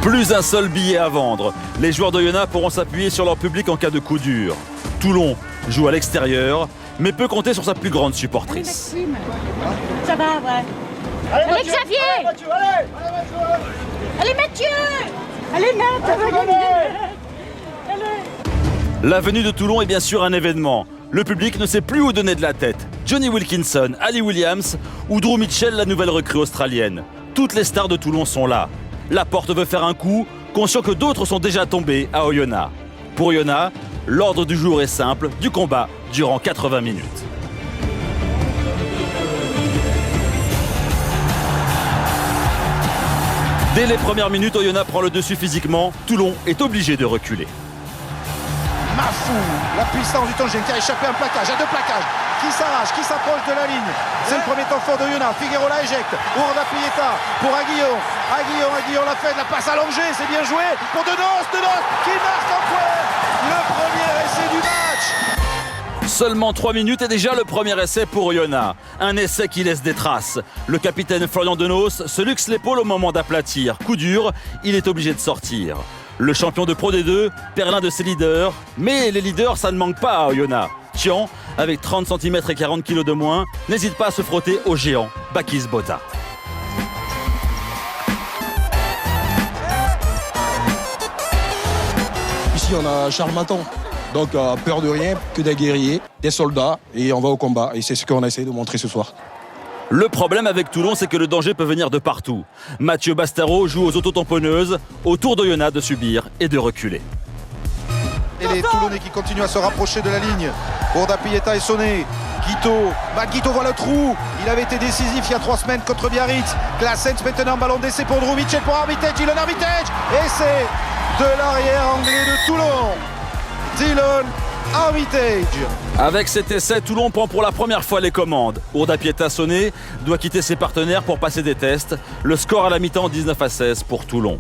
Plus un seul billet à vendre. Les joueurs d'Oyonnax pourront s'appuyer sur leur public en cas de coup dur. Toulon joue à l'extérieur, mais peut compter sur sa plus grande supportrice. Ça va, ouais. Allez, Xavier! Allez, Mathieu! Allez, Nat! La venue de Toulon est bien sûr un événement. Le public ne sait plus où donner de la tête. Johnny Wilkinson, Ali Williams ou Drew Mitchell, la nouvelle recrue australienne. Toutes les stars de Toulon sont là. Laporte veut faire un coup, conscient que d'autres sont déjà tombés à Oyonnax. Pour Oyonnax, l'ordre du jour est simple, du combat durant 80 minutes. Dès les premières minutes, Oyonnax prend le dessus physiquement. Toulon est obligé de reculer. Mafou, la puissance du Tongen qui a échappé un plaquage, à deux plaquages, qui s'arrache, qui s'approche de la ligne. C'est le premier temps fort de Oyonnax. Figueroa éjecte, Ourda Pieta pour Aguillon. Aguillon la fait, la passe allongée, c'est bien joué pour Denos qui marque un point. Le premier essai du match. Seulement 3 minutes et déjà le premier essai pour Oyonnax. Un essai qui laisse des traces. Le capitaine Florian Denos se luxe l'épaule au moment d'aplatir. Coup dur, il est obligé de sortir. Le champion de Pro D2 perd l'un de ses leaders, mais les leaders, ça ne manque pas à Oyonnax. Tian, avec 30 cm et 40 kg de moins, n'hésite pas à se frotter au géant Bakis Bota. Ici, on a Charles Maton. Donc, peur de rien, que des guerriers, des soldats, et on va au combat. Et c'est ce qu'on a essayé de montrer ce soir. Le problème avec Toulon, c'est que le danger peut venir de partout. Mathieu Bastaro joue aux autotamponneuses, autour d'Oyonnax de subir et de reculer. Et les Toulonnais qui continuent à se rapprocher de la ligne. Ourda Pieta est sonné. Guito voit le trou. Il avait été décisif il y a 3 semaines contre Biarritz. Claessens maintenant, ballon d'essai pour Drew Mitchell pour Armitage. Dylan Armitage. Et c'est de l'arrière anglais de Toulon. Dylan Armitage. Avec cet essai, Toulon prend pour la première fois les commandes. Ourda Pieta sonné doit quitter ses partenaires pour passer des tests. Le score à la mi-temps 19-16 pour Toulon.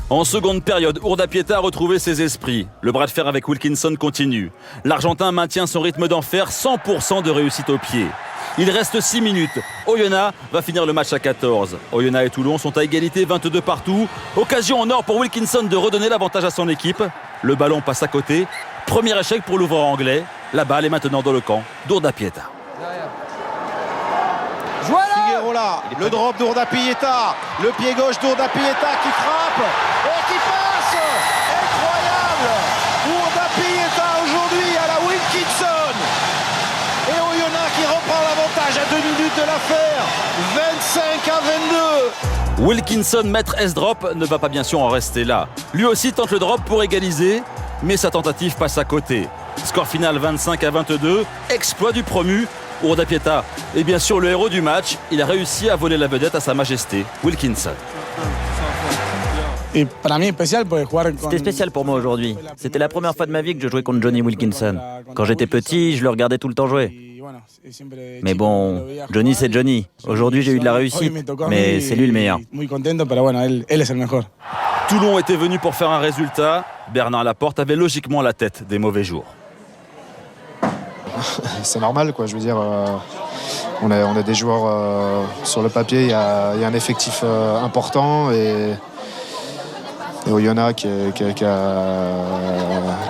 En seconde période, Ourda Pieta a retrouvé ses esprits. Le bras de fer avec Wilkinson continue. L'Argentin maintient son rythme d'enfer, 100% de réussite au pied. Il reste 6 minutes. Oyonnax va finir le match à 14. Oyonnax et Toulon sont à égalité, 22 partout. Occasion en or pour Wilkinson de redonner l'avantage à son équipe. Le ballon passe à côté. Premier échec pour l'ouvreur anglais. La balle est maintenant dans le camp d'Ourda Pieta. Figueroa, le drop d'Ourda Pieta, le pied gauche d'Ourda Pieta qui frappe et qui passe. Incroyable. Ourda Pieta aujourd'hui à la Wilkinson. Et Oyonnax qui reprend l'avantage à 2 minutes de l'affaire. 25-22. Wilkinson, maître S-drop, ne va pas bien sûr en rester là. Lui aussi tente le drop pour égaliser, mais sa tentative passe à côté. Score final 25-22, exploit du promu. Ourda Pieta est bien sûr le héros du match. Il a réussi à voler la vedette à sa majesté, Wilkinson. C'était spécial pour moi aujourd'hui. C'était la première fois de ma vie que je jouais contre Johnny Wilkinson. Quand j'étais petit, je le regardais tout le temps jouer. Mais bon, Johnny c'est Johnny. Aujourd'hui j'ai eu de la réussite, mais c'est lui le meilleur. Toulon était venu pour faire un résultat. Bernard Laporte avait logiquement la tête des mauvais jours. C'est normal, quoi. Je veux dire, on a des joueurs sur le papier, il y a un effectif important et Oyonnax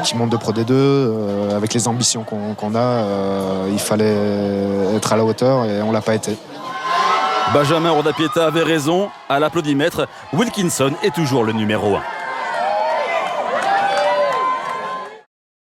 qui monte de Pro D2 avec les ambitions qu'on a, il fallait être à la hauteur et on l'a pas été. Benjamin Ourda Pieta avait raison. À l'applaudimètre, Wilkinson est toujours le numéro 1.